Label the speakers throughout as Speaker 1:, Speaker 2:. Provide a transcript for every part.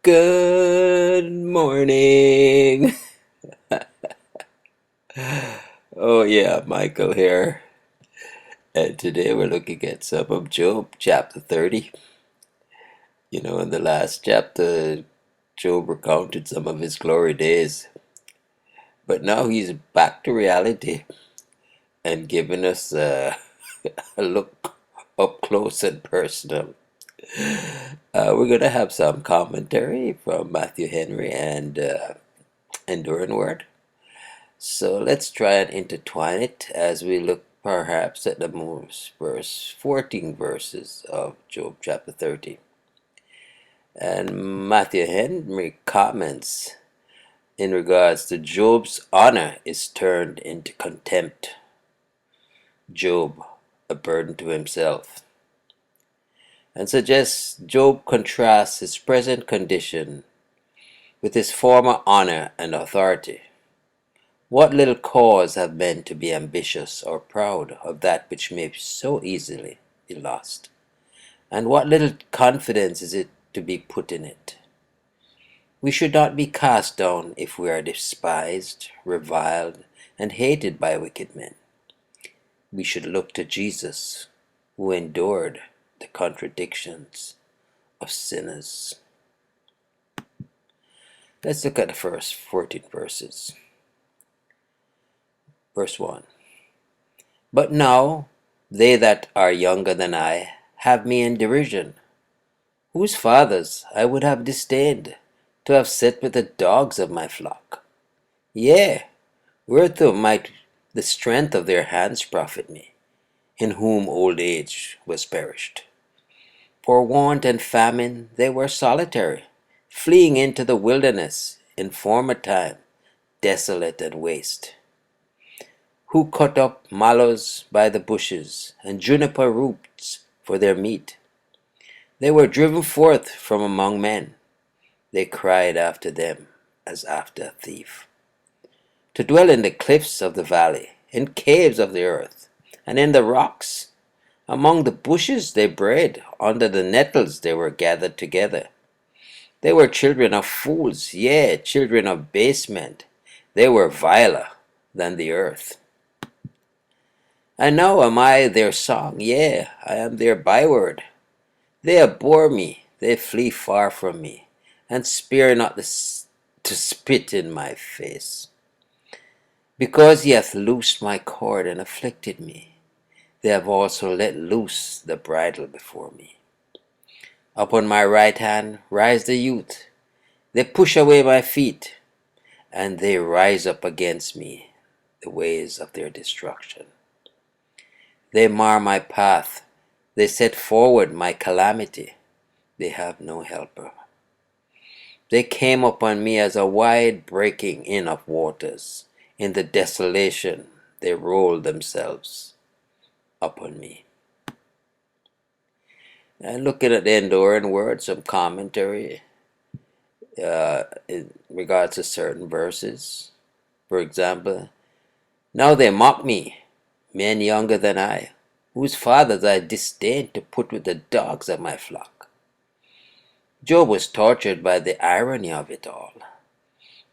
Speaker 1: Good morning. Oh yeah, Michael here. And today we're looking at some of Job chapter 30. In the last chapter, Job recounted some of his glory days. But now he's back to reality and giving us a look up close and personal. We're going to have some commentary from Matthew Henry and Enduring Word. So let's try and intertwine it as we look perhaps at the most verse 14 verses of Job chapter 30. And Matthew Henry comments in regards to Job's honor is turned into contempt. Job, a burden to himself. And suggests Job contrasts his present condition with his former honor and authority. What little cause have men to be ambitious or proud of that which may so easily be lost? And what little confidence is it to be put in it? We should not be cast down if we are despised, reviled, and hated by wicked men. We should look to Jesus, who endured the contradictions of sinners. Let's look at the first 14 verses. Verse 1. But now they that are younger than I have me in derision, whose fathers I would have disdained to have set with the dogs of my flock. Yea, whereto might the strength of their hands profit me, in whom old age was perished. For want and famine they were solitary, fleeing into the wilderness in former time, desolate and waste. Who cut up mallows by the bushes, and juniper roots for their meat. They were driven forth from among men. They cried after them as after a thief. To dwell in the cliffs of the valley, in caves of the earth, and in the rocks. Among the bushes they bred, under the nettles they were gathered together. They were children of fools, yea, children of basement. They were viler than the earth. And now am I their song, yea, I am their byword. They abhor me, they flee far from me, and spare not to spit in my face. Because he hath loosed my cord and afflicted me, they have also let loose the bridle before me. Upon my right hand rise the youth, they push away my feet, and they rise up against me, the ways of their destruction. They mar my path, they set forward my calamity, they have no helper. They came upon me as a wide breaking in of waters, in the desolation they rolled themselves upon me. And looking at the enduring word, some commentary in regards to certain verses. For example, now they mock me, men younger than I, whose fathers I disdained to put with the dogs of my flock. Job was tortured by the irony of it all.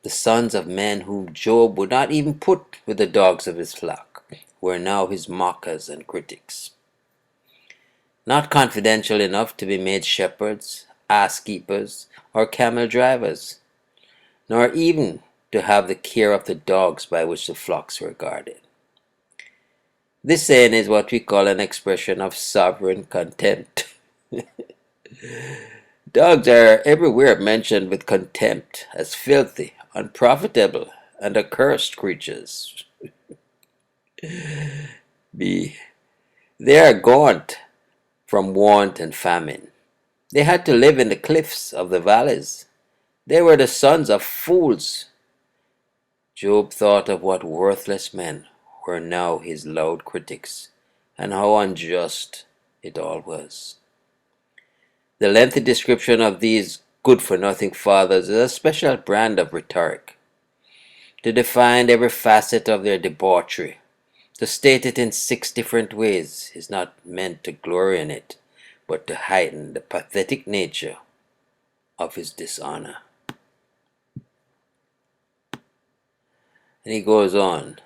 Speaker 1: The sons of men whom Job would not even put with the dogs of his flock were now his mockers and critics. Not confidential enough to be made shepherds, ass keepers, or camel drivers, nor even to have the care of the dogs by which the flocks were guarded. This saying is what we call an expression of sovereign contempt. Dogs are everywhere mentioned with contempt as filthy, unprofitable, and accursed creatures. B. They are gaunt from want and famine. They had to live in the cliffs of the valleys. They were the sons of fools. Job thought of what worthless men were now his loud critics, and how unjust it all was. The lengthy description of these good-for-nothing fathers is a special brand of rhetoric. To define every facet of their debauchery, to state it in 6 different ways, is not meant to glory in it, but to heighten the pathetic nature of his dishonor. And he goes on,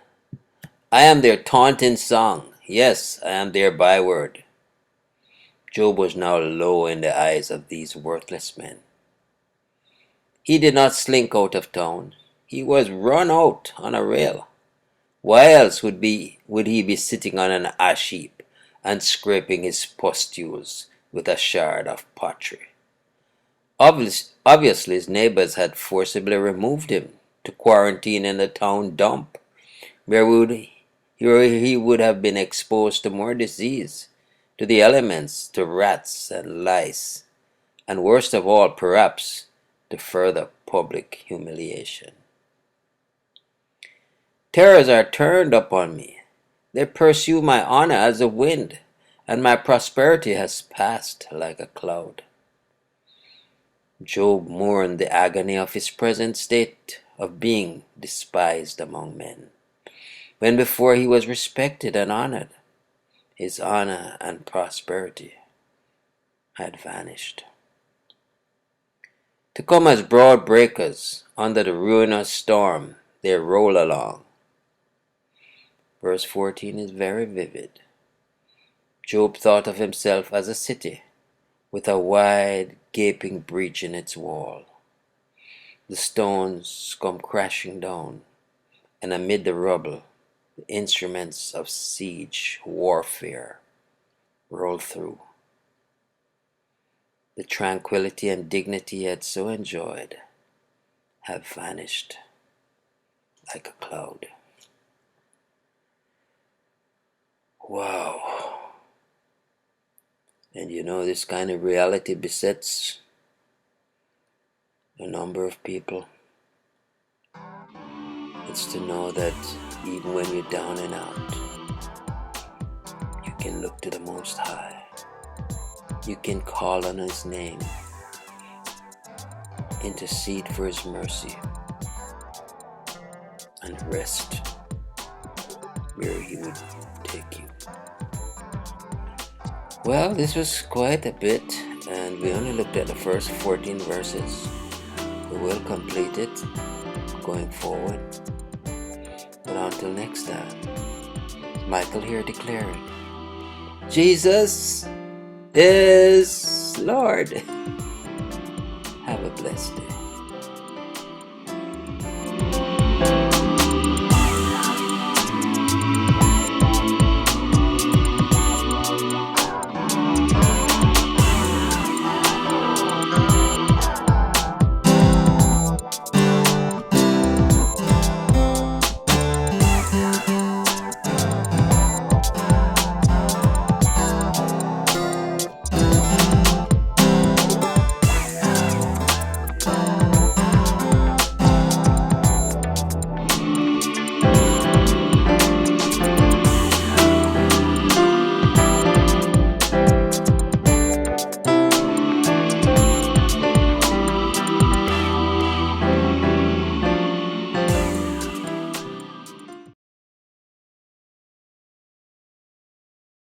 Speaker 1: I am their taunting song. Yes, I am their byword. Job was now low in the eyes of these worthless men. He did not slink out of town. He was run out on a rail. Why else would he be sitting on an ash heap and scraping his pustules with a shard of pottery? Obviously, his neighbors had forcibly removed him to quarantine in the town dump, where he would have been exposed to more disease, to the elements, to rats and lice, and worst of all, perhaps, to further public humiliation. Terrors are turned upon me. They pursue my honor as a wind, and my prosperity has passed like a cloud. Job mourned the agony of his present state of being despised among men, when before he was respected and honored. His honor and prosperity had vanished, to come as broad breakers under the ruinous storm they roll along. Verse 14 is very vivid. Job thought of himself as a city with a wide, gaping breach in its wall. The stones come crashing down, and amid the rubble, the instruments of siege warfare roll through. The tranquility and dignity he had so enjoyed have vanished like a cloud. Wow. And you know, this kind of reality besets a number of people. It's to know that even when you're down and out, you can look to the Most High. You can call on His name, intercede for His mercy, and rest where He would take you. Well, this was quite a bit, and we only looked at the first 14 verses. We will complete it going forward. But until next time, Michael here declaring, Jesus is Lord. Have a blessed day.